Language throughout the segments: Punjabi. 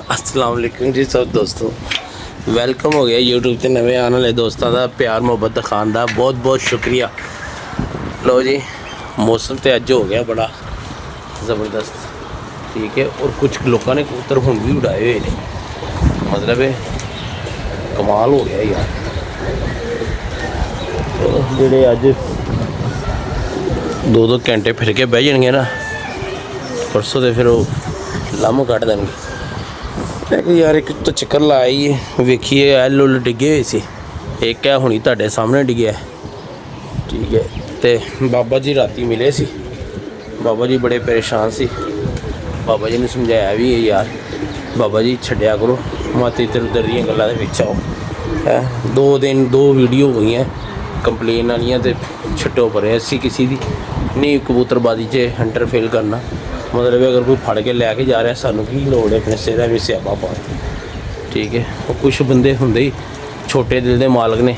अस्सलाम वालेकुम जी सब दोस्तों, वेलकम हो गया यूट्यूब से नवे आने वाले दोस्तों का प्यार मुहब्बत दिखाने का बहुत बहुत शुक्रिया। लो जी, मौसम तो अज हो गया बड़ा ज़बरदस्त, ठीक है। और कुछ लोगों ने कबूतर हुण भी उड़ाए हुए हैं, मतलब कमाल हो गया यार। जोड़े अज 2-2 घंटे फिर के बह जाएंगे ना, परसों तो फिर वो लम्ब कट देंगे। लेकिन यार एक तो चक्कर लाया ही है, वेखिए एल उल डिगे हुए सी, एक है हुणी तुहाडे सामने डिग्या, ठीक है। तो बाबा जी राती मिले सी, बाबा जी बड़े परेशान सी। बाबा जी ने समझाया भी है यार, बाबा जी छड्या करो मत इधर उधर दी गल्लां दे विच आओ है। 2 दिन 2 वीडियो हुई हैं कंप्लेन वालियां, तो छड्डो परे, असी किसी दी नहीं कबूतरबाजी च हंटर फेल करना। मतलब अगर कोई फड़ के लैके जा रहा सानू की लोड़ है अपने सिर भी स्यापा पा, ठीक है। और कुछ बंदे होंगे ही छोटे दिल के मालक ने,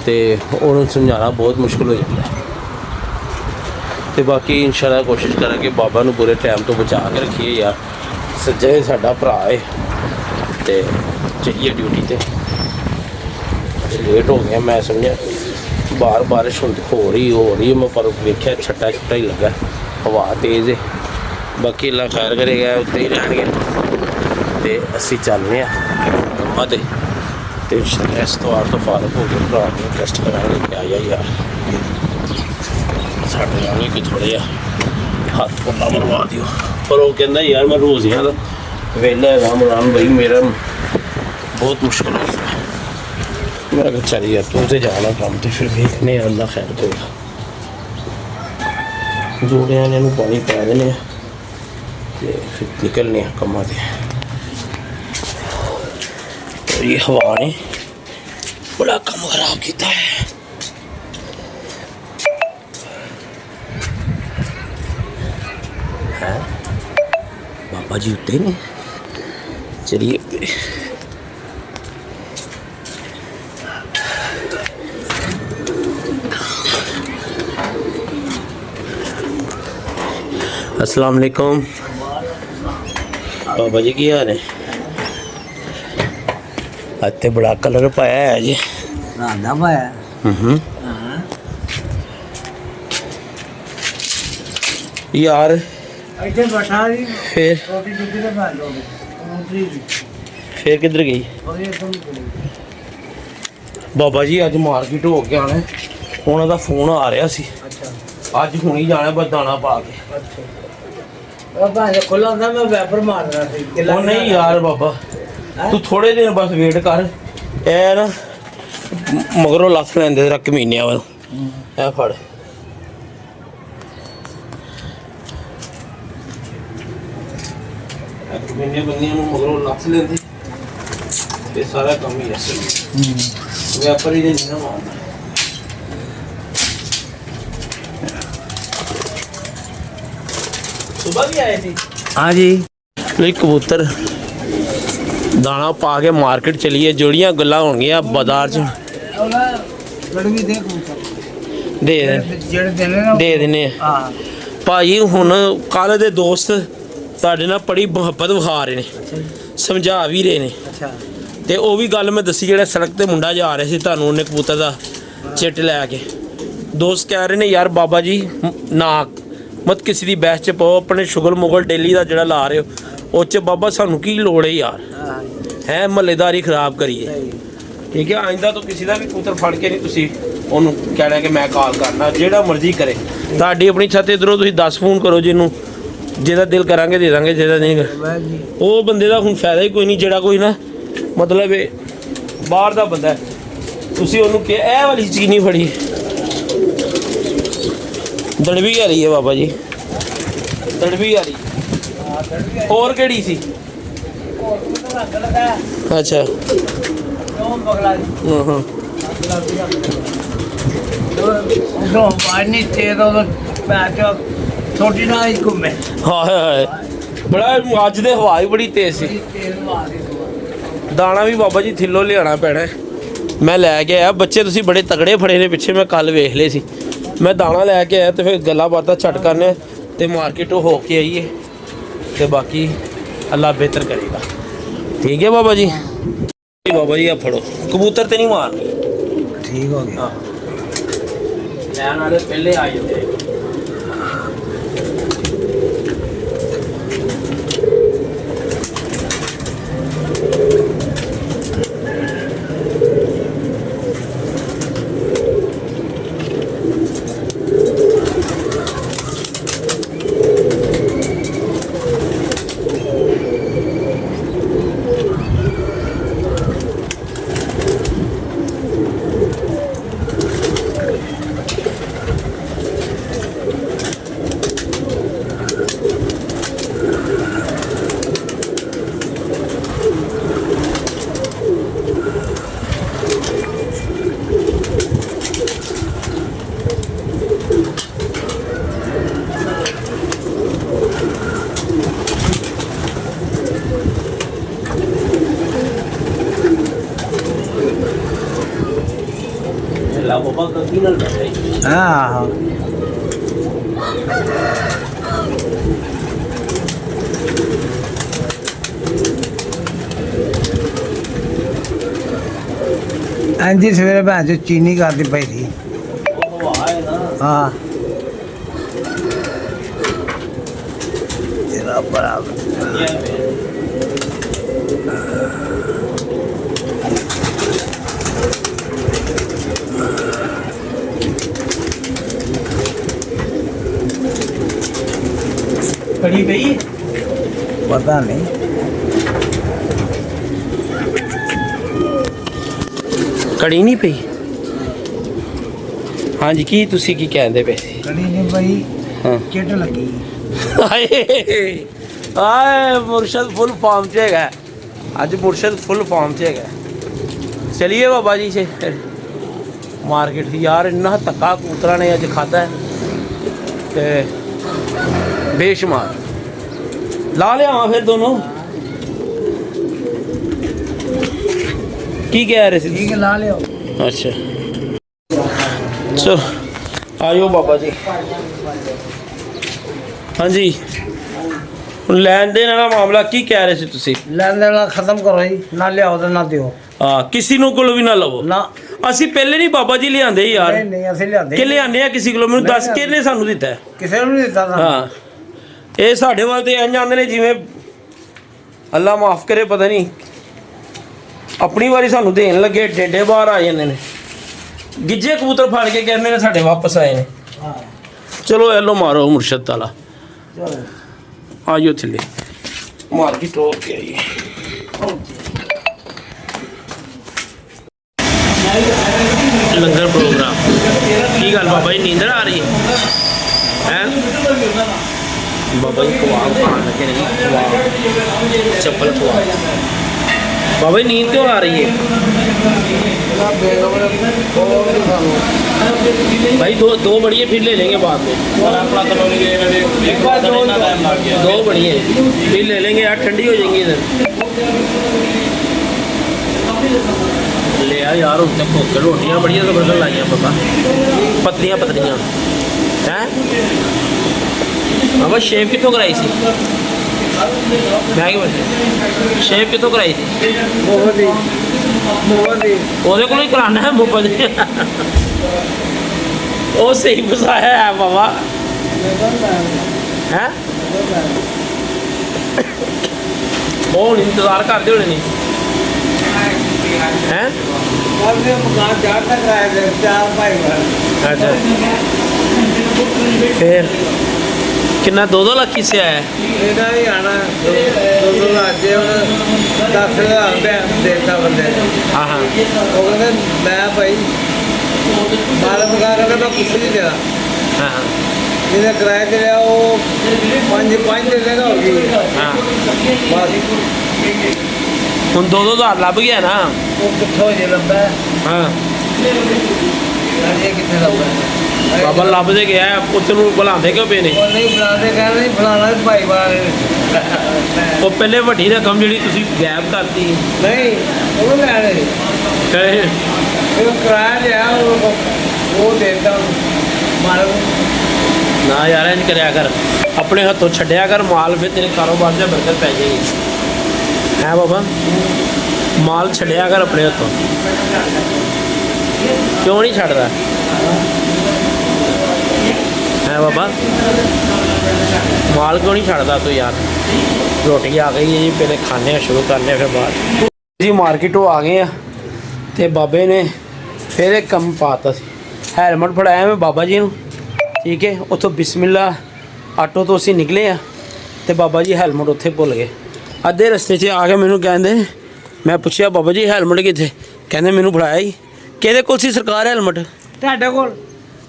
तो उन्होंने समझाना बहुत मुश्किल हो जाता है। तो बाकी इंशाल्लाह कोशिश करा कि बाबा नू बुरे टाइम तो बचा के रखिए यार। सज्जा साडा भरा है तो चलिए ड्यूटी ते। लेट हो गया, मैं समझा बाहर बारिश हो रही मैं पर वेख्या छट्टा छुट्टा ही लगा, हवा तेज़ है। बाकी अल्लाह खैर करेगा, उत्ते ही रहणगे तो असी चलने कम्मां ते इस तवार तो फारग हो गए, भरा को टेस्ट कराएंगे कि आया यार साढ़े नाल कि थोड़ा जिहा हाथ पौधा मरवा दिओ। पर वो कहंदा यार मैं रोज़ यहाँ का वेला है राम भाई, मेरा बहुत मुश्किल हो गया। मैं कहा चल यार तू तो जाना काम, तो फिर देखने अल्लाह खैर करेगा। जोड़ियां ने पानी पा देने फिर निकलने कम्मां ते। और ये हवा ने बड़ा कम खराब किया है। बाबा जी उत्ते ने, चलिए अस्सलाम वालेकुम बाबा जी, की हाल है? इतने बड़ा कलर पाया है जी, पाया यार। फिर किधर गई बाबा जी? अज मार्केट हो के आना, उन्होंने फोन आ रहा सी, अज हुणी जाना बस दाना पा के। नहीं यार बाबा तू थोड़े दिन बस वेट कर, ए ना मगरों लस लेंदे जरा कमीनिया वाल, ए फड़ कमीनिया बंदियां मगरों लस लेंदे, ये सारा काम ही ऐसे व्यापारी ने नहीं मारना। सुबह भी आए थे? हाँ जी। नहीं कबूतर दाना पा के मार्केट चलिए, जोड़ियां गल्लां होणगियां बाजार च दे देने भाई। हुण कल दे दोस्त तुहाडे नाल बड़ी मुहब्बत विखा रहे ने, समझा भी रहे ने, ते वो भी गल मैं दसी जेड़ा सड़क ते मुंडा जा रहा सी तुहानूं उन्हें कबूतर दा चिट लैके। दोस्त कह रहे ने यार बाबा जी ना मत किसी दी बहस च पाओ, अपने शुगल मुगल डेली का जोड़ा ला रहे हो उस च बाबा सानू की लोड़ है यार, है महल्लेदारी खराब करिए, ठीक है। आइंदा तो किसी का भी कबूतर फड़ के नहीं तुसीं ओनू कहना कि मैं कॉल करना, जेड़ा मर्जी करे तुहाडी अपनी छत इधरों तुसीं 10 फोन करो, जिन्हों जेदा दिल करांगे दे देंगे, जेदा नहीं वो बंदे का हुण फायदा ही कोई नहीं, जेड़ा कोई ना मतलब बाहर का बंदा है, तुसीं ओनू कि ए वाली चीज़ नहीं फड़ी। दड़वी वाली है बाबा जी, दड़वी वाली और केड़ी सी? अच्छा हाँ बड़ा अज दे हवा ही बड़ी तेज सी। दाना भी बाबा जी थिल्लों लियाना पैना, मैं लैके आया। बच्चे तुसीं बड़े तगड़े फड़े ने पिछे, मैं कल वेख ले सी। मैं दाना लैके आया तो फिर गल्लां बातां छट करने ਤੇ ਮਾਰਕੀਟ ਹੋ ਕੇ ਆਈਏ ਤੇ ਬਾਕੀ ਅੱਲਾ ਬਿਹਤਰ ਕਰੇਗਾ। ਠੀਕ ਹੈ ਬਾਬਾ ਜੀ। ਬਾਬਾ ਜੀ ਆ ਫੜੋ, ਕਬੂਤਰ ਤੇ ਨਹੀਂ ਮਾਰਨੀ। ਠੀਕ ਹੋ ਗਿਆ। ਹਾਂ ਲੈਣ ਵਾਲੇ ਪਹਿਲੇ ਆ ਜਾਂਦੇ। ਲਾ ਬਾਬਾ ਕੰਗੀ ਨਾਲ ਬੈਠਾ। ਹਾਂ ਹਾਂਜੀ ਸਵੇਰੇ ਭੈਣ ਚੋ ਚੀਨੀ ਕਰਦੀ ਪਈ ਸੀ। ਉਹ ਹਵਾ ਹੈ ਨਾ। ਹਾਂ ਤੇਰਾ ਬਰਾਬਰ ਕੜੀ ਪਈ ਪਤਾ ਨਹੀਂ। ਕੜੀ ਨਹੀਂ ਪਈ। ਹਾਂਜੀ ਕੀ ਤੁਸੀਂ ਕੀ ਕਹਿੰਦੇ ਪਏ ਸੀ? ਕੜੀ ਨਹੀਂ ਪਈ, ਹਾਂ ਚਿੱਟ ਲੱਗੀ। ਆਏ ਆਏ ਮੁਰਸ਼ਦ ਫੁੱਲ ਫਾਰਮ 'ਚ ਹੈਗਾ ਅੱਜ। ਮੁਰਸ਼ਦ ਫੁੱਲ ਫਾਰਮ 'ਚ ਹੈਗਾ। ਚਲਿਏ ਬਾਬਾ ਜੀ ਸੇ ਮਾਰਕੀਟ। ਯਾਰ ਇੰਨਾ ਧੱਕਾ ਕਬੂਤਰਾਂ ਨੇ ਅੱਜ ਖਾਧਾ ਤੇ ਬੇਸ਼ੁਮਾਰ। ਲਾ ਲਿਆਵਾਂ ਫਿਰ ਦੋਨੋਂ। ਕੀ ਕਹਿ ਰਹੇ ਸੀ? ਠੀਕ ਲਾ ਲਿਓ। ਅੱਛਾ ਚਲੋ ਆਇਓ ਬਾਬਾ ਜੀ। ਹਾਂਜੀ ਹੁਣ ਲੈਣ ਦੇਣ ਵਾਲਾ ਮਾਮਲਾ ਕੀ ਕਹਿ ਰਹੇ ਸੀ ਤੁਸੀਂ? ਲੈਣ ਦੇਣ ਵਾਲਾ ਖਤਮ ਕਰੋ ਜੀ, ਨਾ ਲਿਆਓ ਤੇ ਨਾ ਦਿਓ। ਹਾਂ ਕਿਸੇ ਨੂੰ ਕੋਲੋਂ ਵੀ ਨਾ ਲਵੋ। ਨਾ ਅਸੀਂ ਪਹਿਲੇ ਨਹੀਂ ਬਾਬਾ ਜੀ ਲਿਆਂਦੇ ਯਾਰ। ਨਹੀਂ ਨਹੀਂ ਅਸੀਂ ਲਿਆਂਦੇ ਕਿ ਲਿਆਂਦੇ ਆ ਕਿਸੇ ਕੋਲੋਂ? ਮੈਨੂੰ ਦੱਸ ਕਿਹਨੇ ਸਾਨੂੰ ਦਿੱਤਾ ਹੈ? ਕਿਸੇ ਨੂੰ ਨਹੀਂ ਦਿੱਤਾ ਸਾਨੂੰ। ਹਾਂ ਇਹ ਸਾਡੇ ਵੱਲ ਤੇ ਇੰਝ ਆਉਂਦੇ ਨੇ ਜਿਵੇਂ ਅੱਲਾ ਮਾਫ ਕਰੇ, ਪਤਾ ਨਹੀਂ ਆਪਣੀ ਵਾਰੀ ਸਾਨੂੰ ਦੇਣ ਲੱਗੇ ਡੇਡੇ ਬਾਹਰ ਆ ਜਾਂਦੇ ਨੇ। ਗਿੱਜੇ ਕਬੂਤਰ ਫੜ ਕੇ ਕਹਿੰਦੇ ਨੇ ਸਾਡੇ ਵਾਪਸ ਆਏ ਨੇ। ਹਾਂ ਚਲੋ ਐਲੋ ਮਾਰੋ ਮੁਰਸ਼ਦ ਤਾਲਾ। ਚਲੋ ਆਇਓ ਥੱਲੇ ਮਾਰਕੀਟ ਹੋ ਕੇ ਆਈਏ। ਲੰਗਰ ਪ੍ਰੋਗਰਾਮ ਕੀ ਗੱਲ ਬਾਬਾ ਜੀ ਨੀਂਦਰ ਆ ਰਹੀ ਹੈ? ਬਾਬਾ ਜੀ ਖਵਾਬ ਖਾਣ ਲੱਗੇ ਨਹੀਂ। ਖਵਾਬ ਚੱਪਲ ਖਵਾਬ। बाबा जी नींद क्यों आ रही है? भाई दो बढ़िया फिर ले लेंगे बाद में। दो बढ़िया फिर ले लेंगे यार, ठंडी हो जाएंगी इधर। ले यार उन तक भुख रोटियाँ बढ़िया जबरदस्त लाइया पापा, पतलियाँ पतलियाँ हैं। बाबा शेव कितों कराई सी? शेव कितों कराई थी? ਉਹਦੇ ਕੋਲ ਹੀ ਕਰਾਣਾ ਹੈ ਮੁੱਪਾ ਜੀ। ਉਹ ਸਹੀ ਫਸਾਇਆ ਹੈ ਬਾਬਾ ਹੈ। ਉਹ ਨਹੀਂ ਇੰਤਜ਼ਾਰ ਕਰਦੇ ਹੋਣੇ ਨਹੀਂ ਹੈ। अच्छा फिर कितना 2-2 लाख किससे आया है? ਇਹਦਾ ਹੀ ਆਣਾ 2 ਲੱਖ ਜੇ ਹੁਣ 10,000 ਰੁਪਏ ਦੇਤਾ ਬੰਦੇ ਨੇ। हाँ हाँ ਉਹ ਕਹਿੰਦੇ ਮੈਂ ਭਾਈ ਮਾਲ ਮਗਾ ਕਹਿੰਦਾ ਮੈਂ ਕੁਛ ਨਹੀਂ ਦੇਣਾ। हाँ हाँ ਜਿਹਨੇ ਕਿਰਾਏ ਤੇ ਲਿਆ ਉਹ 5 ਦੇ ਦੇਗਾ ਹੋ ਗਈ हाँ। ਬਸ। ਹੁਣ 2-2 ਹਜ਼ਾਰ ਲੱਭ ਗਿਆ ਨਾ। ਉਹ ਕਿੱਥੋਂ ਜੇ ਲੱਭਾ ਹਾਂ ਇਹ ਕਿੱਥੇ ਲੱਭਾ? ਬਾਬਾ ਲੱਭ ਦੇ ਗਿਆ ਪੁੱਤ ਨੂੰ ਬੁਲਾਉਂਦੇ ਕਿਉਂ ਪਏ ਨੇ? ਉਹ ਨਹੀਂ ਬੁਲਾਉਂਦੇ, ਕਹਿੰਦੇ ਨਹੀਂ ਫਲਾਣਾ ਭਾਈ ਬਾਹਰ। ਉਹ ਪਹਿਲੇ ਵੱਡੀ ਰਕਮ ਜਿਹੜੀ ਤੁਸੀਂ ਗਾਇਬ ਕਰਤੀ ਨਹੀਂ ਉਹ ਲੈਣੇ ਕਹੇ ਉਹ ਕਿਰਾਇਆ ਲਿਆ ਉਹ ਦੇਤਾ ਮਾਲਕ। ਨਾ ਯਾਰ ਇੰਜ ਕਰਿਆ ਕਰ, ਆਪਣੇ ਹੱਥੋਂ ਛੱਡਿਆ ਕਰ ਮਾਲ, ਫਿਰ ਤੇਰੇ ਕਾਰੋਬਾਰ 'ਚ ਬਰਕਤ ਪੈ ਜਾਏਗੀ। ਹੈ ਬਾਬਾ, ਮਾਲ ਛੱਡਿਆ ਕਰ ਆਪਣੇ ਹੱਥੋਂ। ਕਿਉਂ ਨਹੀਂ ਛੱਡਦਾ ਹੈ ਬਾਬਾ, ਮਾਲ ਕਿਉਂ ਨਹੀਂ ਛੱਡਦਾ ਤੂੰ ਯਾਰ? ਰੋਟੀ ਆ ਗਈ ਹੈ ਜੀ, ਪਹਿਲੇ ਖਾਣੇ ਸ਼ੁਰੂ ਕਰਨੇ ਫਿਰ ਬਾਅਦ ਜੀ। ਮਾਰਕੀਟੋਂ ਆ ਗਏ ਆ ਤੇ ਬਾਬੇ ਨੇ ਫਿਰ ਇੱਕ ਕੰਮ ਪਾਤਾ ਸੀ। ਹੈਲਮਟ ਫੜਾਇਆ ਮੈਂ ਬਾਬਾ ਜੀ ਨੂੰ, ਠੀਕ ਹੈ। ਉੱਥੋਂ ਬਿਸਮਿਲ੍ਲਾ ਆਟੋ ਤੋਂ ਅਸੀਂ ਨਿਕਲੇ ਆ ਤੇ ਬਾਬਾ ਜੀ ਹੈਲਮਟ ਉੱਥੇ ਭੁੱਲ ਗਏ। ਅੱਧੇ ਰਸਤੇ 'ਚ ਆ ਕੇ ਮੈਨੂੰ ਕਹਿੰਦੇ, ਮੈਂ ਪੁੱਛਿਆ ਬਾਬਾ ਜੀ ਹੈਲਮਟ ਕਿੱਥੇ? ਕਹਿੰਦੇ ਮੈਨੂੰ ਫੜਾਇਆ ਹੀ। ਕਿਹਦੇ ਕੋਲ ਸੀ ਸਰਕਾਰ ਹੈਲਮਟ? ਤੁਹਾਡੇ ਕੋਲ?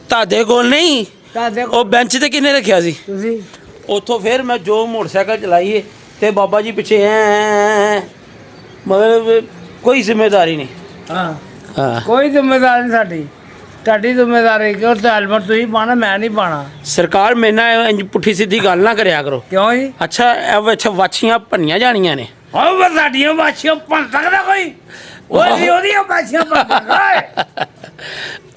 ਤੁਹਾਡੇ ਕੋਲ ਨਹੀਂ, ਤੁਹਾਡੇ ਉਹ ਬੈਂਚ ਤੇ ਕਿਹਨੇ ਰੱਖਿਆ ਸੀ? ਤੁਸੀਂ। ਉੱਥੋਂ ਫਿਰ ਮੈਂ ਜੋ ਮੋਟਰਸਾਈਕਲ ਚਲਾਈਏ ਤੇ ਬਾਬਾ ਜੀ ਪਿੱਛੇ ਮਤਲਬ ਕੋਈ ਜ਼ਿੰਮੇਵਾਰੀ ਨਹੀਂ। ਹਾਂ, ਹਾਂ, ਕੋਈ ਜ਼ਿੰਮੇਵਾਰੀ ਨਹੀਂ ਸਾਡੀ, ਤੁਹਾਡੀ ਜ਼ਿੰਮੇਵਾਰੀ ਕਿ ਉਹ ਹੈਲਮਟ ਤੁਸੀਂ ਪਾਣਾ, ਮੈਂ ਨਹੀਂ ਪਾਣਾ। ਸਰਕਾਰ ਮੇਰੇ ਨਾਲ ਇੰਜ ਪੁੱਠੀ ਸਿੱਧੀ ਗੱਲ ਨਾ ਕਰਿਆ ਕਰੋ। ਕਿਉਂ ਜੀ? ਅੱਛਾ ਅੱਛਾ, ਵਾਛੀਆਂ ਭੰਨੀਆਂ ਜਾਣੀਆਂ ਨੇ। ਉਹ ਸਾਡੀਆਂ ਬਾਛੀਆਂ ਭੰਨ ਸਕਦਾ ਕੋਈ? ਉਹਦੀ ਉਹਦੀਆਂ ਬਾਛੀਆਂ ਭੰਨ ਸਕਦਾ?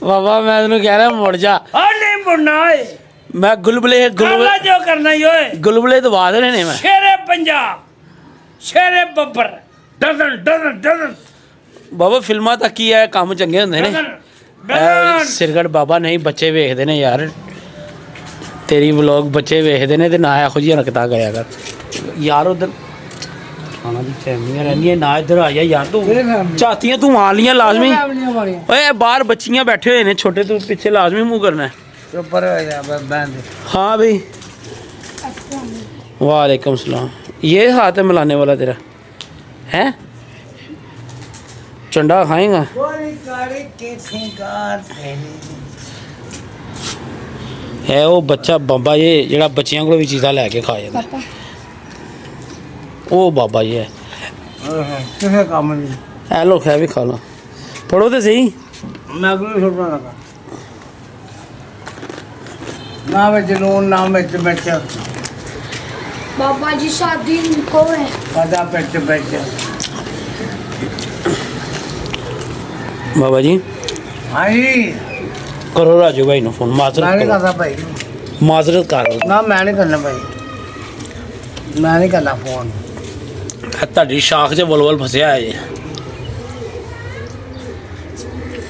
ਬਾਬਾ ਮੈਂ ਤੈਨੂੰ ਕਹਿ ਰਿਹਾ ਮੁੜ ਜਾ। ਉਹ ਨਹੀਂ ਮੁੜਨਾ ਓਏ, ਮੈਂ ਗੁਲਬਲੇ ਕਰਨਾ ਜੋ ਕਰਨਾ ਹੀ ਓਏ। ਗੁਲਬਲੇ ਦਵਾ ਦੇਣੇ ਨੇ ਮੈਂ। ਸ਼ੇਰੇ ਪੰਜਾਬ, ਸ਼ੇਰੇ ਬੱਬਰ, ਡਜ਼ਨ ਡਜ਼ਨ ਡਜ਼ਨ ਬਾਬਾ ਫਿਲਮਾਂ ਤੱਕ ਹੀ ਹੈ ਕੰਮ ਚੰਗੇ ਹੁੰਦੇ ਨੇ। ਸਿਰਗੜ ਬਾਬਾ ਨਹੀਂ, ਬੱਚੇ ਵੇਖਦੇ ਨੇ ਯਾਰ ਤੇਰੀ ਵਲੌਗ, ਬੱਚੇ ਵੇਖਦੇ ਨੇ ਤੇ ਨਾ ਇਹੋ ਜਿਹੀਆਂ ਹਰਕਤਾਂ ਕਰਿਆ ਕਰ ਯਾਰ। ਉਧਰ ਖਾਣਾ ਦੀ ਫੈਮਲੀਆਂ ਰਹਿੰਦੀਆਂ, ਨਾ ਇੱਧਰ ਆ ਜਾ ਯਾਰ। ਤੂੰ ਝਾਤੀਆਂ ਤੂੰ ਆ ਲੀਆਂ ਲਾਜ਼ਮੀ। ਓਏ ਬਾਹਰ ਬੱਚੀਆਂ ਬੈਠੇ ਹੋਏ ਨੇ ਛੋਟੇ, ਤੂੰ ਪਿੱਛੇ ਲਾਜ਼ਮੀ ਮੂੰਹ ਕਰਨਾ। ਉੱਪਰ ਹੋ ਜਾ ਬੰਦ। हाँ भाई, वालेकुम सलाम। ये हाथ है मिलाने वाला तेरा है? चंडा खाएगा? है वो बच्चा बाबा, ये जरा बच्चियां को भी चीज़ा लैके खा जाता। ओ बाबा ये किसे काम नहीं। है लो, है भी खा लो, पढ़ो तो सही। मैं अगली छोड़ना लगा ना ਵਿੱਚ ਲੂਣ ਨਾ ਵਿੱਚ ਮਿਰਚ। बाबा जी शादी को है। ਪਤਾ ਵਿੱਚ ਵਿੱਚ। बाबा जी ਹਾਂਜੀ, करो राजू भाई नो फोन। ਮੈਂ ਨਹੀਂ माजरत ਕਰਦਾ ਭਾਈ, करो, माजरत करो। ਨਾ ਮੈਂ ਨਹੀਂ ਕਰਨਾ ਭਾਈ, ਮੈਂ ਨਹੀਂ ਕਰਨਾ ਫੋਨ। ਤੁਹਾਡੀ ਸ਼ਾਖ 'ਚ ਬੁਲਬੁਲ ਫਸਿਆ ਹੈ ਜੀ।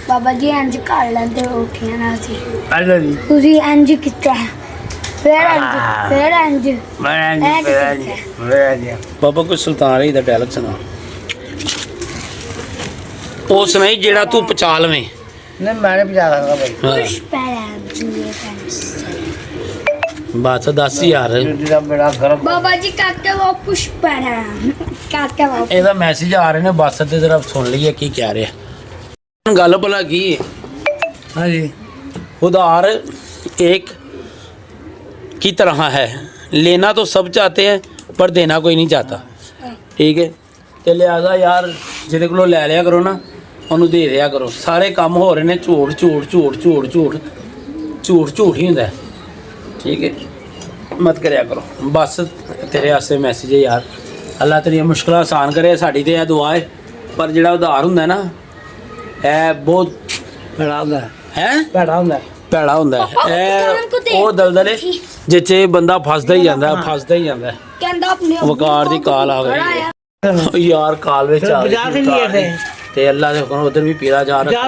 बाबा जी इंज कर लेंदे उठिया ना सी। ਅੱਲੋ ਜੀ तुसी इंज कितना है? फिर इंज ਮੈਂ ਨਹੀਂ ਬਾਬਾ ਕੋਈ ਸੁਲਤਾਨ ਰਹੀ ਦਾ ਡਾਇਲੌਗ ਸੁਣਾ। ਉਸ ਨਹੀਂ ਜਿਹੜਾ ਤੂੰ ਪਚਾ ਲਵੇਂ। ਨਹੀਂ ਮੈਂ ਨਹੀਂ ਪਜਾ ਸਕਦਾ ਭਾਈ। ਬਸ ਦੱਸ ਯਾਰ। ਜਿਹੜਾ ਬੜਾ ਗਰਮ। बाबा जी काके वो पुष्प है, काके वो ਇਹਦਾ ਮੈਸੇਜ ਆ ਰਹੇ ਨੇ ਬੱਸ ਤੇ, ਜ਼ਰਾ ਸੁਣ ਲਈਏ ਕੀ ਕਹਿ ਰਿਹਾ। ਗੱਲ ਭਲਾ ਕੀ ਹੈ? ਹਾਂਜੀ, उधार एक की तरह है, लेना तो सब चाहते हैं पर देना कोई नहीं चाहता, ठीक है। ਤੇ ਲਿਆਦਾ ਯਾਰ ਜਿਹਦੇ ਕੋਲੋਂ ਲੈ ਲਿਆ ਕਰੋ ਨਾ, ਉਹਨੂੰ ਦੇ ਦਿਆ ਕਰੋ। ਸਾਰੇ ਕੰਮ ਹੋ ਰਹੇ ਨੇ ਝੂਠ ਝੂਠ ਝੂਠ ਝੂਠ ਝੂਠ ਝੂਠ ਝੂਠ ਹੀ ਹੁੰਦਾ, ਠੀਕ ਹੈ। ਮਤ ਕਰਿਆ ਕਰੋ ਬਸ। ਤੇਰੇ ਵਾਸਤੇ ਮੈਸੇਜ ਹੈ ਯਾਰ, ਅੱਲਾ ਤੇਰੀਆਂ ਮੁਸ਼ਕਲਾਂ ਆਸਾਨ ਕਰੇ, ਸਾਡੀ ਤੇ ਇਹ ਦੁਆ ਹੈ। ਪਰ ਜਿਹੜਾ ਉਧਾਰ ਹੁੰਦਾ ਨਾ, ਇਹ ਬਹੁਤ ਭੈੜਾ ਹੁੰਦਾ ਹੈ, ਭੈੜਾ ਹੁੰਦਾ। ਭੈੜਾ ਹੁੰਦਾ ਇਹ। ਉਹ ਦਲਦਲੇ ਜਿੱਥੇ ਬੰਦਾ ਫਸਦਾ ਹੀ ਜਾਂਦਾ, ਫਸਦਾ ਹੀ ਜਾਂਦਾ। कहंदा अपने ਵਕਾਰ ਦੀ ਕਾਲ ਆ ਗਈ ਯਾਰ, ਕਾਲ ਵਿੱਚ ਆ ਗਈ ਤੇ ਅੱਲਾ ਦੇ ਹੁਕਮ ਉਧਰ ਵੀ ਪੀਰਾ ਜਾ ਰਿਹਾ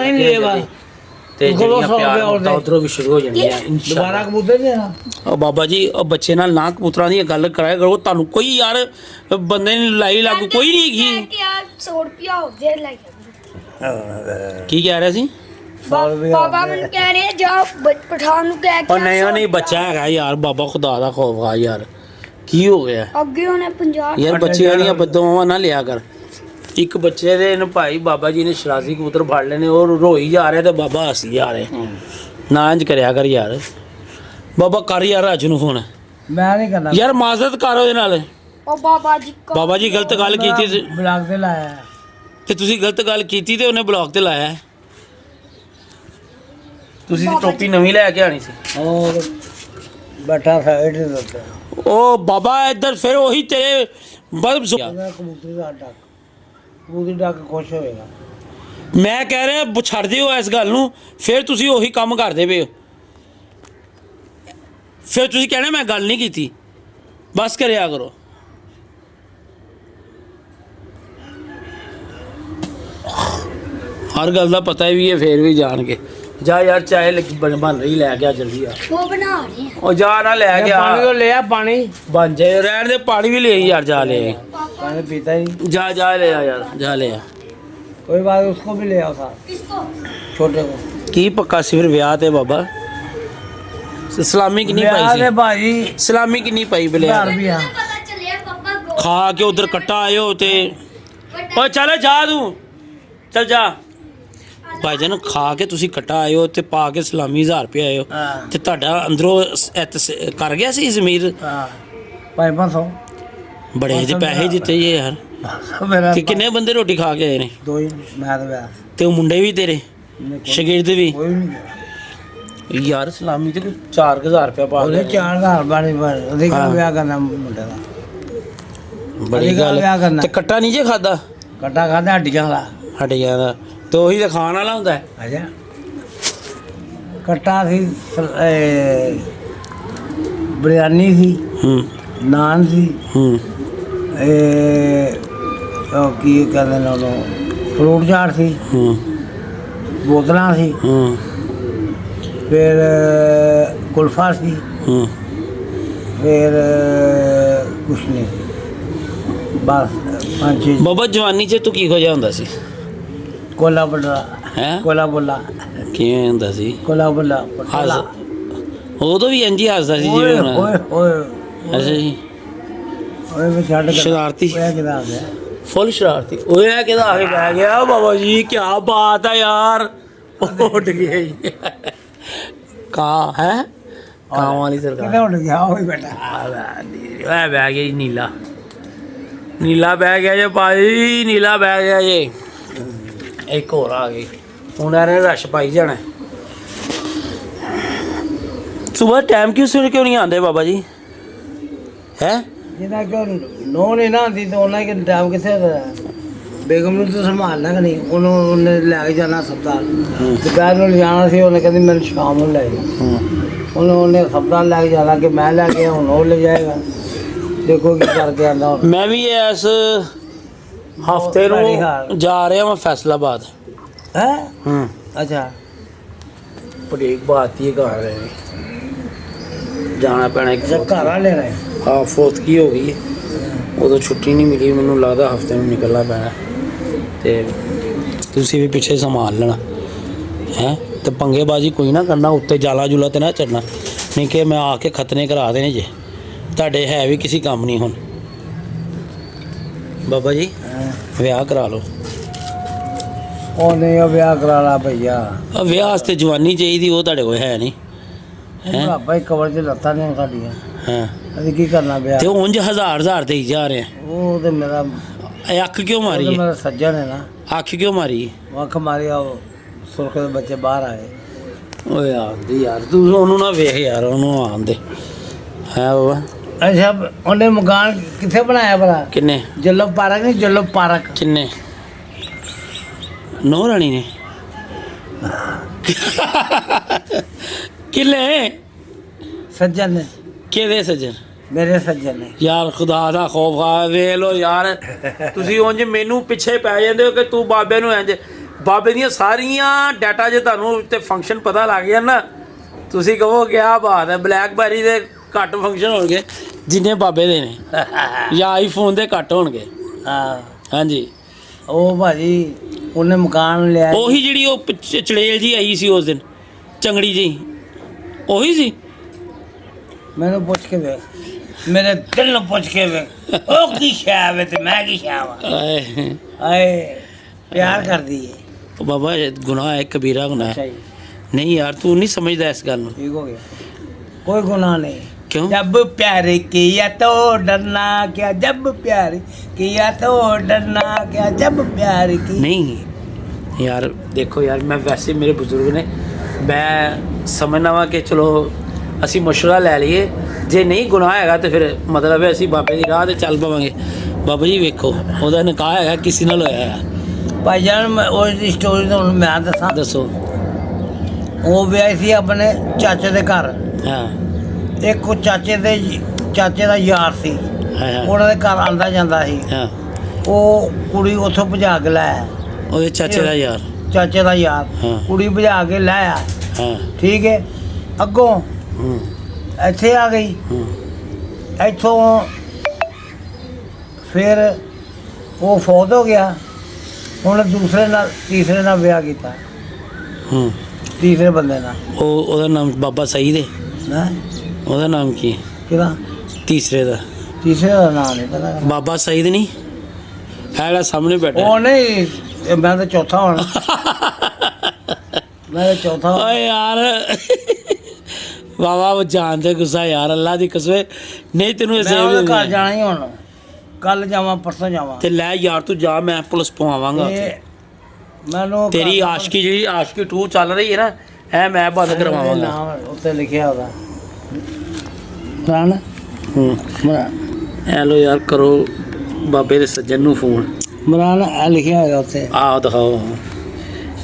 ਤੇ ਜਿਹੜੀਆਂ ਪਿਆਰ ਹੁੰਦਾ ਉਧਰੋਂ ਵੀ ਸ਼ੁਰੂ ਹੋ ਜਾਣੀਆਂ ਦੁਬਾਰਾ ਕਬੂਤਰ ਦੇਣਾ। ਉਹ ਬਾਬਾ ਜੀ, ਉਹ ਬੱਚੇ ਨਾਲ ਨਾ ਕਬੂਤਰਾਂ ਦੀ ਗੱਲ ਕਰਾਇਆ ਕਰੋ। ਤੁਹਾਨੂੰ ਕੋਈ ਯਾਰ ਬੰਦੇ ਨੇ ਲਾਈ ਲਾਗੂ ਕੋਈ ਨਹੀਂ ਹੈਗੀ। यार 100 रुपया हो दे लाइक। ਕੀ ਕਹਿ ਰਿਹਾ ਸੀ? बाबा मैंने कह रहे जाओ पठान को कह ਉਹ ਨਹੀਂ, ਉਹ ਨਹੀਂ, ਬੱਚਾ ਹੈਗਾ ਯਾਰ। ਬਾਬਾ ਖੁਦਾ ਦਾ ਖੌਫ ਖਾ ਯਾਰ, ਕੀ ਹੋ ਗਿਆ ਅੱਗੇ ਉਹਨੇ 50 ਯਾਰ? ਬੱਚਿਆਂ ਦੀਆਂ ਬਦਦੁਆਵਾਂ ਨਾ ਲਿਆ ਕਰ। ਇੱਕ ਬੱਚੇ ਦੇ ਇਹਨੂੰ ਭਾਈ ਬਾਬਾ ਜੀ ਨੇ ਸ਼ਰਾਜ਼ੀ ਕਬੂਤਰ ਫੜ ਲੈਣੇ, ਉਹ ਰੋਈ ਜਾ ਰਿਹਾ ਤੇ ਬਾਬਾ ਹੱਸੀ ਜਾ ਰਿਹਾ। ਨਾ ਇੰਜ ਕਰਿਆ ਕਰ ਯਾਰ। ਬਾਬਾ ਕਰ ਯਾਰ ਰਾਜੂ ਨੂੰ ਫੋਨ। ਮੈਂ ਨਹੀਂ ਕਰਨਾ ਯਾਰ ਮਾਜ਼ਰਤ ਕਰ ਉਹਦੇ ਨਾਲ। ਉਹ ਬਾਬਾ ਜੀ ਕੋ ਬਾਬਾ ਜੀ ਗਲਤ ਗੱਲ ਕੀਤੀ ਸੀ ਬਲਾਕ ਤੇ ਲਾਇਆ। ਤੇ ਤੁਸੀਂ ਗਲਤ ਗੱਲ ਕੀਤੀ ਤੇ ਉਹਨੇ ਬਲੌਕ ਤੇ ਲਾਇਆ। ਤੁਸੀਂ ਦੀ ਟੋਪੀ ਨਵੀਂ ਲੈ ਕੇ ਆਣੀ ਸੀ। ਉਹ ਬੈਠਾ ਸਾਈਡ ਦੇ ਉੱਤੇ। ਉਹ ਬਾਬਾ ਇੱਧਰ ਫਿਰ ਉਹੀ ਤੇਰੇ ਬਲਬ ਮੈਂ ਕਬੂਤਰ ਦਾ ਡੱਕ, ਕਬੂਤਰ ਡੱਕ ਖੁਸ਼ ਹੋਏਗਾ। ਮੈਂ ਕਹਿ ਰਿਹਾ ਛੱਡ ਦਿਓ ਇਸ ਗੱਲ ਨੂੰ, ਫਿਰ ਤੁਸੀਂ ਉਹੀ ਕੰਮ ਕਰਦੇ ਪਏ ਹੋ। ਫਿਰ ਤੁਸੀਂ ਕਹਿਣਾ ਮੈਂ ਗੱਲ ਨਹੀਂ ਕੀਤੀ। ਬਸ ਕਰਿਆ ਕਰੋ। ਹਰ ਗੱਲ ਦਾ ਪਤਾ ਵੀ ਹੈ, ਫੇਰ ਵੀ ਜਾਣਗੇ। ਜਾ ਯਾਰ ਚਾਹ ਲੱਗੀ ਬਣ ਰਹੀ, ਲੈ ਗਿਆ ਜਲਦੀ ਆ। ਉਹ ਬਣਾ ਰਹੇ ਆ। ਉਹ ਜਾ ਨਾ ਲੈ ਗਿਆ पानी तो ले आ पानी ਬਣ ਜਾਏ। ਰਹਿਣ ਦੇ, ਪਾਣੀ ਵੀ ਲੈ ਆਈ ਯਾਰ, ਜਾ ਲੈ ਆਈ। पानी पीता ही नहीं। ਜਾ ਜਾ ਲੈ ਆ ਯਾਰ, ਜਾ ਲੈ ਆ। कोई बात नहीं, उसको भी ले आओ साथ इसको छोटे को। ਕੀ ਪੱਕਾ ਸੀ ਫਿਰ ਵਿਆਹ ਤੇ ਬਾਬਾ? ਸਲਾਮੀ ਕਿੰਨੀ ब्याह ਪਾਈ दे ਸੀ? भाजी ਸਲਾਮੀ ਕਿੰਨੀ ਪਾਈ ਬਲੇ? 1000 रुपया। पता चले पापा को ਖਾ ਕੇ ਉਧਰ ਕੱਟਾ ਆਇਓ ਤੇ ਓਏ ਚੱਲ ਜਾ, ਤੂੰ ਚੱਲ ਜਾ। ਭਾਈਜਾਨ ਖਾ ਕੇ ਤੁਸੀਂ ਕੱਟਾ ਆਇਓ ਤੇ ਪਾ ਕੇ ਸਲਾਮੀ 1000 ਰੁਪਏ ਆਇਓ हाँ ਤੇ ਤੁਹਾਡਾ ਅੰਦਰੋਂ ਕਰ ਗਿਆ ਸੀ ਜ਼ਮੀਰ? हाँ 500 ਬੜੇ ਜਿਹੇ ਪੈਸੇ ਦਿੱਤੇ ਜੇ ਯਾਰ। मेरा ਕਿ ਕਿੰਨੇ ਬੰਦੇ ਰੋਟੀ ਖਾ ਕੇ ਆਏ ਨੇ? दो ही मैं तो ब्याह ਤੇ ਉਹ ਮੁੰਡੇ ਵੀ ਤੇਰੇ ਸ਼ਾਗਿਰਦ ਵੀ? कोई भी नहीं ਯਾਰ ਸਲਾਮੀ ਤੇ 4000 ਰੁਪਏ ਪਾ ਉਹਦੇ ਕੇ 4000 ਬਾਣੀ ਬਣ ਉਹਦੇ ਹਾਂ। ਕੋਲ ਵਿਆਹ ਕਰਨਾ ਮੁੰਡੇ ਦਾ ਬੜੀ ਉਹਦੇ ਗੱਲ। ਵਿਆਹ ਕਰਨਾ। ਤੇ ਕੱਟਾ ਨਹੀਂ ਜੇ ਖਾਦਾ? ਕੱਟਾ ਖਾਦਾ ਹੱਡੀਆਂ ਦਾ ਹਟਿਆ ਦਾ ਤੇ ਉਹੀ ਤਾਂ ਖਾਣ ਵਾਲਾ ਹੁੰਦਾ ਹੈ। ਅੱਛਾ ਕੱਟਾ ਸੀ ਬਿਰਿਆਨੀ ਸੀ, ਹੂੰ ਨਾਨ ਸੀ, ਹੂੰ ਉਹ ਕੀ ਕਹਿੰਦੇ ਨੇ ਉਹਨੂੰ, ਫਰੂਟ ਚਾਟ ਸੀ, ਹੂੰ ਬੋਤਲਾਂ ਸੀ, ਹੂੰ ਫਿਰ ਕੁਲਫਾ ਸੀ, ਹੂੰ ਫਿਰ ਕੁਛ ਨਹੀਂ ਬਸ 5-6 ਬਾਬਾ ਜਵਾਨੀ 'ਚ ਤੂੰ ਕੀ ਹੋ ਜਾ ਹੁੰਦਾ ਸੀ? ਕੋਲਾ ਬੋਲਾ ਹੈ ਕੋਲਾ ਬੋਲਾ ਕਿਵੇਂ ਹੁੰਦਾ ਸੀ? ਕੋਲਾ ਬੋਲਾ ਹੱਸ ਉਦੋਂ ਵੀ ਇੰਝ ਹੀ ਹੱਸਦਾ ਸੀ ਓਏ ਜਿਵੇਂ ਹੁਣ? ਓਏ ਓਏ ਅੱਛਾ ਜੀ, ਓਏ ਮੈਂ ਛੱਡ ਕੇ ਸ਼ਰਾਰਤੀ, ਓਏ ਕਿਦਾਂ ਆ ਗਿਆ ਫੁੱਲ ਸ਼ਰਾਰਤੀ। ਓਏ ਇਹ ਕਿਹਦਾ ਆ ਕੇ ਬਹਿ ਗਿਆ ਬਾਬਾ ਜੀ? ਕੀ ਬਾਤ ਹੈ ਯਾਰ, ਉੱਡ ਗਿਆ ਜੀ। ਕਾਂ ਹੈ ਕਾਂ ਵਾਲੀ ਕਿਤੇ ਸਰਕਾਰ। ਉੱਡ ਗਿਆ ਓਏ ਬੇਟਾ ਇਹ ਬਹਿ ਗਿਆ ਜੀ ਨੀਲਾ। ਨੀਲਾ ਬਹਿ ਗਿਆ ਜੇ ਭਾਈ, ਨੀਲਾ ਬਹਿ ਗਿਆ ਜੇ। ਇੱਕ ਹੋਰ ਆ ਗਈ ਹੁਣ, ਇਹਨੇ ਰਸ਼ ਪਾਈ ਜਾਣਾ। ਸੁਬਹ ਟਾਈਮ ਕਿਉਂ ਨਹੀਂ ਆਉਂਦੇ ਬਾਬਾ ਜੀ? ਹੈ ਜਿਹਦਾ ਕਿ ਨੋ ਨਹੀਂ ਨਾ ਆਉਂਦੀ ਤਾਂ ਉਹਨਾਂ ਕਿ ਟਾਈਮ ਕਿੱਥੇ ਹੋਦਾ? ਬੇਗਮ ਨੂੰ ਤਾਂ ਸੰਭਾਲਣਾ ਕਿ ਨਹੀਂ, ਉਹਨੇ ਲੈ ਕੇ ਜਾਣਾ ਹਸਪਤਾਲ। ਦੁਪਹਿਰ ਨੂੰ ਲਿਜਾਣਾ ਸੀ, ਉਹਨੇ ਕਹਿੰਦੀ ਮੈਨੂੰ ਸ਼ਾਮ ਨੂੰ ਲੈ ਜਾ। ਉਹਨੇ ਹਸਪਤਾਲ ਲੈ ਕੇ ਜਾਣਾ ਕਿ ਮੈਂ ਲੈ ਕੇ ਹੁਣ ਉਹ ਲੈ ਜਾਏਗਾ। ਦੇਖੋ ਕੀ ਕਰਕੇ ਆਉਂਦਾ ਹੁਣ। ਮੈਂ ਵੀ ਇਸ ਹਫਤੇ ਨੂੰ ਜਾ ਰਿਹਾ ਮੈਂ ਫੈਸਲਾਬਾਦ। ਹੈ ਹੂੰ ਅੱਛਾ ਬੜੀ ਬਾਤ ਹੀ ਕਰ ਰਹੇ ਨੇ, ਜਾਣਾ ਪੈਣਾ ਇੱਕ ਅੱਛਾ ਘਰ ਆ ਲੈਣਾ ਹੈ। ਹਾਂ ਫੋਤਕੀ ਹੋ ਗਈ, ਉਦੋਂ ਛੁੱਟੀ ਨਹੀਂ ਮਿਲੀ। ਮੈਨੂੰ ਲੱਗਦਾ ਹਫਤੇ ਨੂੰ ਨਿਕਲਣਾ ਪੈਣਾ ਤੇ ਤੁਸੀਂ ਵੀ ਪਿੱਛੇ ਸੰਭਾਲ ਲੈਣਾ ਹੈ। ਤੇ ਪੰਗੇਬਾਜ਼ੀ ਕੋਈ ਨਾ ਕਰਨਾ, ਉੱਤੇ ਜਾਲਾ ਜੁਲਾ ਤੇ ਨਾ ਚੜਨਾ, ਨਹੀਂ ਕਿ ਮੈਂ ਆ ਕੇ ਖਤਨੇ ਕਰਾ ਦੇਣੇ ਜੇ। ਤੁਹਾਡੇ ਹੈ ਵੀ ਕਿਸੇ ਕੰਮ ਨਹੀਂ ਹੁਣ। ਬਾਬਾ ਜੀ ਵਿਆਹ ਕਰਾ ਲਓ। ਉਹ ਨਹੀਂ ਉਹ ਵਿਆਹ ਕਰਾ ਲਾ ਭਈਆ। ਆ ਵਿਆਹ ਵਾਸਤੇ ਜਵਾਨੀ ਚਾਹੀਦੀ, ਉਹ ਤੁਹਾਡੇ ਕੋਲ ਹੈ ਨਹੀਂ। ਉਹ ਭਾਈ ਕਵਰ 'ਚ ਲੱਤਾਂ ਨੇ ਸਾਡੀਆਂ, ਹਾਂ ਅਸੀਂ ਕੀ ਕਰਨਾ ਵਿਆਹ। ਤੇ ਉਂਝ ਹਜ਼ਾਰ ਦੇਈ ਜਾ ਰਹੇ ਆ। ਉਹ ਤੇ ਮੇਰਾ ਇਹ ਅੱਖ ਕਿਉਂ ਉਹ ਮਾਰੀ ਤੇ ਹੈ? ਮੇਰਾ ਸੱਜਣ ਹੈ ਨਾ, ਅੱਖ ਕਿਉਂ ਮਾਰੀ? ਅੱਖ ਮਾਰੀ ਆ, ਉਹ ਸੁਰਖ ਦੇ ਬੱਚੇ ਬਾਹਰ ਆਏ। ਓਏ ਆਂਦੀ ਯਾਰ, ਤੂੰ ਉਹਨੂੰ ਨਾ ਵੇਖ ਯਾਰ, ਉਹਨੂੰ ਆਂਦੇ ਹੈ ਬਾਬਾ। ਅੱਛਾ ਉਹਨੇ ਮਕਾਨ ਕਿੱਥੇ ਬਣਾਇਆ ਭਲਾ? ਕਿੰਨੇ ਜੱਲੋ ਪਾਰਕ ਨਹੀਂ, ਜੱਲੋ ਪਾਰਕ। ਕਿੰਨੇ ਨੋ ਰਾਣੀ ਨੇ ਕਿਲੇ ਸੱਜਣ ਨੇ, ਕਿਹਦੇ ਸੱਜਣ? ਮੇਰੇ ਸੱਜਣ ਨੇ। ਯਾਰ ਖੁਦਾ ਦਾ ਖੌਫ ਆ, ਵੇਖ ਲੋ ਯਾਰ, ਤੁਸੀਂ ਉਂਝ ਮੈਨੂੰ ਪਿੱਛੇ ਪੈ ਜਾਂਦੇ ਹੋ ਕਿ ਤੂੰ ਬਾਬੇ ਨੂੰ ਇੰਝ। ਬਾਬੇ ਦੀਆਂ ਸਾਰੀਆਂ ਡਾਟਾ ਜੇ ਤੁਹਾਨੂੰ ਤੇ ਫੰਕਸ਼ਨ ਪਤਾ ਲੱਗ ਗਿਆ ਨਾ, ਤੁਸੀਂ ਕਹੋ ਕਿ ਆਹ ਬਾਤ ਹੈ। ਬਲੈਕਬੈਰੀ ਦੇ ਘੱਟ ਫੰਕਸ਼ਨ ਹੋਣਗੇ ਜਿੰਨੇ ਬਾਬੇ ਦੇ ਨੇ, ਜਾਂ ਆਈਫੋਨ ਦੇ ਘੱਟ ਹੋਣਗੇ। ਹਾਂ ਹਾਂਜੀ ਉਹ ਭਾਜੀ ਉਹਨੇ ਮਕਾਨ ਲਿਆ। ਉਹੀ ਜਿਹੜੀ ਉਹ ਚੜੇਲ ਜੀ ਆਈ ਸੀ ਉਸ ਦਿਨ, ਚੰਗੜੀ ਜੀ, ਉਹੀ ਸੀ। ਮੈਨੂੰ ਪੁੱਛ ਕੇ ਵੇਖ, ਮੇਰੇ ਦਿਲ ਨੂੰ ਪੁੱਛ ਕੇ ਵੇਖ, ਉਹ ਕੀ ਸ਼ੈ ਵੇ ਤੇ ਮੈਂ ਕੀ ਸ਼ੈ ਵਾ। ਆਏ ਆਏ ਪਿਆਰ ਕਰਦੀ ਏ। ਉਹ ਬਾਬਾ ਇਹ ਗੁਨਾਹ ਹੈ, ਕਬੀਰਾ ਗੁਨਾਹ ਅੱਛਾ ਹੈ। ਜੀ ਨਹੀਂ ਯਾਰ ਤੂੰ ਨਹੀਂ ਸਮਝਦਾ ਇਸ ਗੱਲ ਨੂੰ। ਠੀਕ ਹੋ ਗਿਆ, ਕੋਈ ਗੁਨਾਹ ਨਹੀਂ। क्यों? जब प्यार किया तो डरना क्या, जब प्यार किया तो डरना क्या, जब प्यार की। ਨਹੀਂ ਯਾਰ ਦੇਖੋ ਯਾਰ, ਮੈਂ ਵੈਸੇ ਮੇਰੇ ਬਜ਼ੁਰਗ ਨੇ, ਮੈਂ ਸਮਝਣਾ ਵਾ ਕਿ ਚਲੋ ਅਸੀਂ ਮਸ਼ਵਰਾ ਲੈ ਲਈਏ। ਜੇ ਨਹੀਂ ਗੁਨਾਹ ਹੈਗਾ ਤੇ ਫਿਰ ਮਤਲਬ ਹੈ ਅਸੀਂ ਬਾਬੇ ਦੀ ਰਾਹ ਤੇ ਚੱਲ ਪਵਾਂਗੇ। ਬਾਬਾ ਜੀ ਵੇਖੋ ਉਹਦਾ ਨਿਕਾਹ ਹੈਗਾ ਕਿਸੇ ਨਾਲ ਹੋਇਆ ਹੈ। ਭਾਈ ਜਾਨ ਮੈਂ ਉਸ ਸਟੋਰੀ ਤੋਂ ਮੈਂ ਦੱਸਾਂ। ਦੱਸੋ। ਉਹ ਵਿਆਹੀ ਸੀ ਆਪਣੇ ਚਾਚੇ ਦੇ ਘਰ। ਹਾਂ ਇੱਕ ਉਹ ਚਾਚੇ ਦਾ ਯਾਰ ਸੀ, ਹਾਂ ਹਾਂ ਉਹਨਾਂ ਦੇ ਘਰ ਆਂਦਾ ਜਾਂਦਾ ਸੀ। ਹਾਂ ਉਹ ਕੁੜੀ ਉੱਥੋਂ ਭਜਾ ਕੇ ਲੈ ਆਇਆ, ਉਹਦੇ ਚਾਚੇ ਦਾ ਯਾਰ। ਚਾਚੇ ਦਾ ਯਾਰ ਹਾਂ। ਕੁੜੀ ਭਜਾ ਕੇ ਲੈ ਆਇਆ, ਹਾਂ ਠੀਕ ਹੈ। ਅੱਗੋਂ ਹੂੰ ਇੱਥੇ ਆ ਗਈ, ਹੂੰ ਇੱਥੋਂ ਫਿਰ ਉਹ ਫੌਤ ਹੋ ਗਿਆ। ਹੁਣ ਦੂਸਰੇ ਨਾਲ ਤੀਸਰੇ ਨਾਲ ਵਿਆਹ ਕੀਤਾ, ਹੂੰ ਤੀਸਰੇ ਬੰਦੇ ਨਾਲ ਉਹਦਾ ਨਾਮ ਬਾਬਾ ਸਈਦ ਹੈ। ਨਾ ਉਹਦਾ ਨਾਮ ਕੀ ਹੈ? ਕਿਹਦਾ ਤੀਸਰੇ ਦਾ ਤੀਸਰੇ ਦਾ ਨਾਮ ਨਹੀਂ ਪਤਾ। ਬਾਬਾ ਸਈਦ ਨਹੀਂ ਹੈ ਜਿਹੜਾ ਸਾਹਮਣੇ ਬੈਠਾ? ਉਹ ਨਹੀਂ, ਮੈਂ ਤਾਂ ਚੌਥਾ ਹੋਣਾ, ਮੈਂ ਤਾਂ ਚੌਥਾ ਹੋਣਾ। ਓਏ ਯਾਰ ਬਾਬਾ ਉਹ ਜਾਣਦੇ ਗੁੱਸਾ ਯਾਰ, ਅੱਲਾ ਦੀ ਕਸਮ ਨਹੀਂ ਤੈਨੂੰ ਮੈਂ ਇਸੇ ਉਹਦੇ ਘਰ ਜਾਣਾ ਹੀ ਹੁਣ, ਕੱਲ ਜਾਵਾਂ ਪਰਸੋਂ ਜਾਵਾਂ। ਤੇ ਲੈ ਯਾਰ ਤੂੰ ਜਾ, ਮੈਂ ਪੁਲਿਸ ਪਵਾਵਾਂਗਾ ਤੇ ਮੈਨੂੰ ਤੇਰੀ ਆਸ਼ਕੀ ਜਿਹੜੀ ਆਸ਼ਕੀ 2 ਚੱਲ ਰਹੀ ਹੈ ਨਾ, ਇਹ ਮੈਂ ਬੰਦ ਕਰਵਾਵਾਂਗਾ। ਨਾਮ ਉੱਤੇ ਲਿਖਿਆ ਉਹਦਾ ਮਰਾਨ ਹੂੰ ਐ ਲੋ ਯਾਰ, ਕਰੋ ਬਾਬੇ ਦੇ ਸੱਜਣ ਨੂੰ ਫੋਨ। ਮਰਾਨ ਇਹ ਲਿਖਿਆ ਹੋਇਆ ਉੱਤੇ, ਆਹ ਦਿਖਾਓ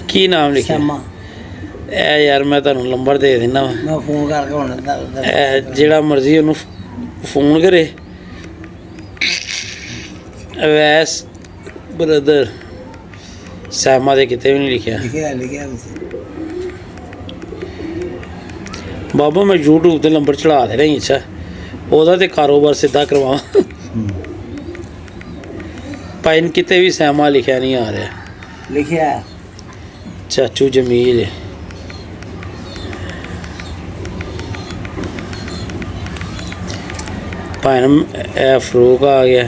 ਕੀ ਨਾਮ ਲਿਖਿਆ। ਸ਼ਮਾ। ਇਹ ਯਾਰ ਮੈਂ ਤੁਹਾਨੂੰ ਨੰਬਰ ਦੇ ਦਿੰਦਾ ਵਾ, ਮੈਂ ਫੋਨ ਕਰਕੇ ਹੁਣ ਇਹ ਜਿਹੜਾ ਮਰਜ਼ੀ ਉਹਨੂੰ ਫੋਨ ਕਰੇ। ਅਵੈਸ ਬ੍ਰਦਰ ਸੈਮਾ ਦੇ ਕਿਤੇ ਵੀ ਨਹੀਂ ਲਿਖਿਆ। ਲਿਖਿਆ ਬਾਬਾ ਮੈਂ YouTube ਤੇ ਨੰਬਰ ਚੜਾ ਦੇ ਰਹੀ, ਅੱਛਾ ਉਹਦਾ ਤੇ ਕਾਰੋਬਾਰ ਸਿੱਧਾ ਕਰਵਾਵਾਂ। ਪਾਇਨ ਕਿਤੇ ਵੀ ਸੈਮਾ ਲਿਖਿਆ ਨਹੀਂ ਆ ਰਿਹਾ। ਲਿਖਿਆ ਚਾਚੂ ਜਮੀਲ ਪਾਇਨ ਇਹ ਫਰੂਕ ਆ ਗਿਆ,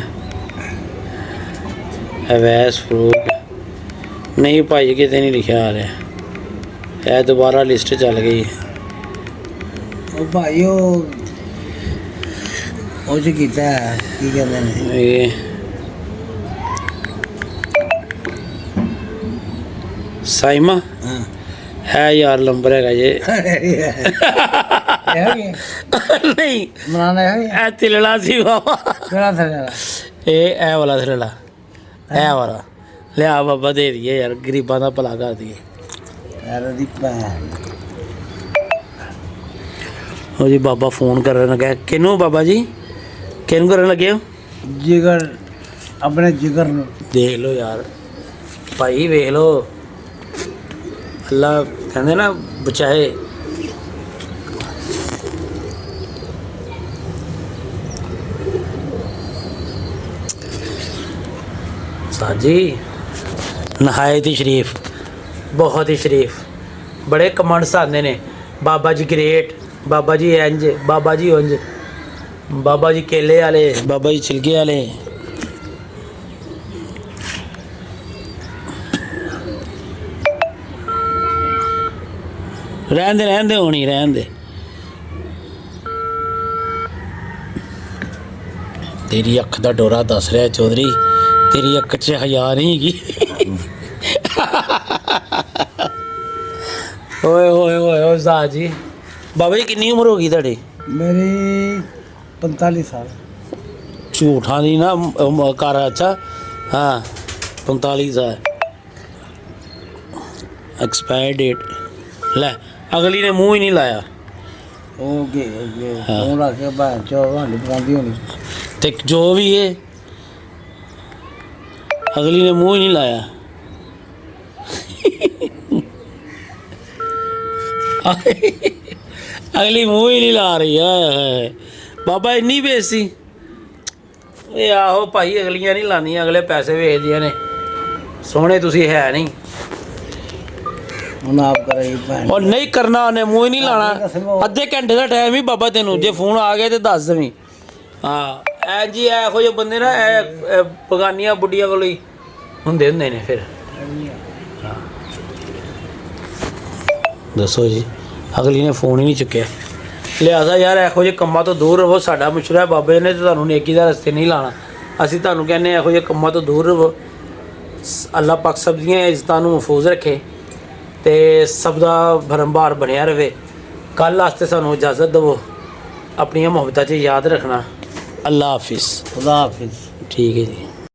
ਅਵੈਸ ਫਰੂਕ ਨਹੀਂ ਭਾਈ ਕਿਤੇ ਨਹੀਂ ਲਿਖਿਆ ਆ ਰਿਹਾ। ਇਹ ਦੁਬਾਰਾ ਲਿਸਟ ਚੱਲ ਗਈ। ਉਹ ਭਾਈ ਉਹ ਚ ਕੀਤਾ ਹੈ, ਕੀ ਕਹਿੰਦੇ ਨੇ ਇਹ ਸਾਈਮਾ ਹਾਂ ਹੈ ਯਾਰ, ਨੰਬਰ ਹੈਗਾ ਜੇ ਨਹੀਂ ਮਰਾਨਾ ਹੈ ਇਹ ਤਿਲੜਾ ਸੀ ਬਾਬਾ, ਕਿਹੜਾ ਥੱਲੇ ਇਹ ਵਾਲਾ ਥਲੜਾ, ਇਹ ਵਾਲਾ ਲਿਆ ਬਾਬਾ ਦੇ ਦਈਏ ਯਾਰ, ਗਰੀਬਾਂ ਦਾ ਭਲਾ ਕਰ ਦਈਏ। ਯਾਰ ਦੀ ਭੈਣ ਉਹ ਜੀ ਬਾਬਾ ਫੋਨ ਕਰਨ ਲੱਗਾ। ਕਿਹਨੂੰ ਬਾਬਾ ਜੀ, ਕਿਹਨੂੰ ਕਰਨ ਲੱਗੇ ਹੋ? ਜਿਗਰ, ਆਪਣੇ ਜਿਗਰ ਨੂੰ ਦੇਖ ਲਓ ਯਾਰ ਭਾਈ, ਵੇਖ ਲਓ ਅੱਲਾ ਕਹਿੰਦੇ ਨਾ ਬਚਾਏ। ਸਾਜੀ ਨਹਾਇਤ ਹੀ ਸ਼ਰੀਫ, ਬਹੁਤ ਹੀ ਸ਼ਰੀਫ, ਬੜੇ ਕਮੈਂਟਸ ਆਉਂਦੇ ਨੇ, ਬਾਬਾ ਜੀ ਗ੍ਰੇਟ, ਬਾਬਾ ਜੀ ਇੰਜ, ਬਾਬਾ ਜੀ ਉਂਝ, ਬਾਬਾ ਜੀ ਕੇਲੇ ਵਾਲੇ, ਬਾਬਾ ਜੀ ਛਿਲਕੇ ਵਾਲੇ। ਰਹਿਣ ਦੇ ਹੋਣੀ, ਰਹਿਣ ਦੇ। ਤੇਰੀ ਅੱਖ ਦਾ ਡੋਰਾ ਦੱਸ ਰਿਹਾ ਚੌਧਰੀ, ਤੇਰੀ ਅੱਖ 'ਚ ਹਯਾ ਨਹੀਂ ਹੈਗੀ। ਓਏ ਹੋਏ ਹੋਏ ਓ ਸਾਹ ਜੀ। ਬਾਬਾ ਜੀ ਕਿੰਨੀ ਉਮਰ ਹੋ ਗਈ ਤੁਹਾਡੀ? ਮੇਰੀ 45 ਸਾਲ। ਝੂਠਾਂ ਦੀ ਨਾ ਕਰ, ਅੱਛਾ ਹਾਂ 45 ਸਾਲ ਐਕਸਪਾਇਰ ਡੇਟ। ਲੈ ਅਗਲੀ ਨੇ ਮੂੰਹ ਹੀ ਨਹੀਂ ਲਾਇਆ। ਉਹ ਗੇ ਉਹ ਰੱਖ ਕੇ ਬਾਹਰ ਚੋ ਹਾਂਡੀ ਪਕਾਉਂਦੀ ਹੋਣੀ। ਤੇ ਜੋ ਵੀ ਹੈ ਅਗਲੀ ਨੇ ਮੂੰਹ ਹੀ ਨਹੀਂ ਲਾਇਆ। ਅਗਲੀ ਮੂੰਹ ਹੀ ਨਹੀਂ ਲਾ ਰਹੀ ਹੈ। ਬਾਬਾ ਇੰਨੀ ਬੇਇੱਜ਼ਤੀ। ਇਹ ਆਹੋ ਭਾਈ, ਅਗਲੀਆਂ ਨਹੀਂ ਲਾਉਂਦੀਆਂ, ਅਗਲੇ ਪੈਸੇ ਵੇਚਦੀਆਂ ਨੇ। ਸੋਹਣੇ ਤੁਸੀਂ ਹੈ ਨਹੀਂ। ਹੁਣ ਆਪ ਕਰੇ ਭੈਣ। ਉਹ ਨਹੀਂ ਕਰਨਾ, ਉਹਨੇ ਮੂੰਹ ਹੀ ਨਹੀਂ ਲਾਣਾ। ਅੱਧੇ ਘੰਟੇ ਦਾ ਟਾਈਮ ਹੀ ਬਾਬਾ ਤੈਨੂੰ, ਜੇ ਫੋਨ ਆ ਗਿਆ ਤੇ ਦੱਸ ਦੇਵੀਂ। ਹਾਂ ਐ ਜੀ, ਇਹੋ ਜਿਹੇ ਬੰਦੇ ਨਾ ਇਹ ਬਗਾਨੀਆਂ ਬੁੱਢੀਆਂ ਕੋਲ ਹੀ ਹੁੰਦੇ ਨੇ ਫਿਰ। ਹਾਂ ਦੱਸੋ ਜੀ, ਅਗਲੀ ਨੇ ਫੋਨ ਹੀ ਨਹੀਂ ਚੁੱਕਿਆ। ਲਿਹਾਜ਼ਾ ਯਾਰ ਇਹੋ ਜਿਹੇ ਕੰਮਾਂ ਤੋਂ ਦੂਰ ਰਹੋ। ਸਾਡਾ ਮਸ਼ਵਰਾ ਬਾਬੇ ਨੇ ਤੇ ਤੁਹਾਨੂੰ ਨੇਕੀ ਦਾ ਰਸਤੇ ਨਹੀਂ ਲਾਣਾ। ਅਸੀਂ ਤੁਹਾਨੂੰ ਕਹਿੰਦੇ ਇਹੋ ਜਿਹੇ ਕੰਮਾਂ ਤੋਂ ਦੂਰ ਰਹੋ। ਅੱਲਾਹ ਪਾਕ ਸਭ ਦੀਆਂ ਇੱਜ਼ਤਾਂ ਨੂੰ ਮਹਿਫੂਜ਼ ਰੱਖੇ ਤੇ ਸਭ ਦਾ ਭਰਮਭਾਰ ਬਣਿਆ ਰਹੇ। ਕੱਲ੍ਹ ਵਾਸਤੇ ਸਾਨੂੰ ਇਜਾਜ਼ਤ ਦੇਵੋ। ਆਪਣੀਆਂ ਮੁਹੱਬਤਾਂ 'ਚ ਯਾਦ ਰੱਖਣਾ। ਅੱਲਾ ਹਾਫਿਜ਼। ਖੁਦਾ ਹਾਫਿਜ਼। ਠੀਕ ਹੈ ਜੀ।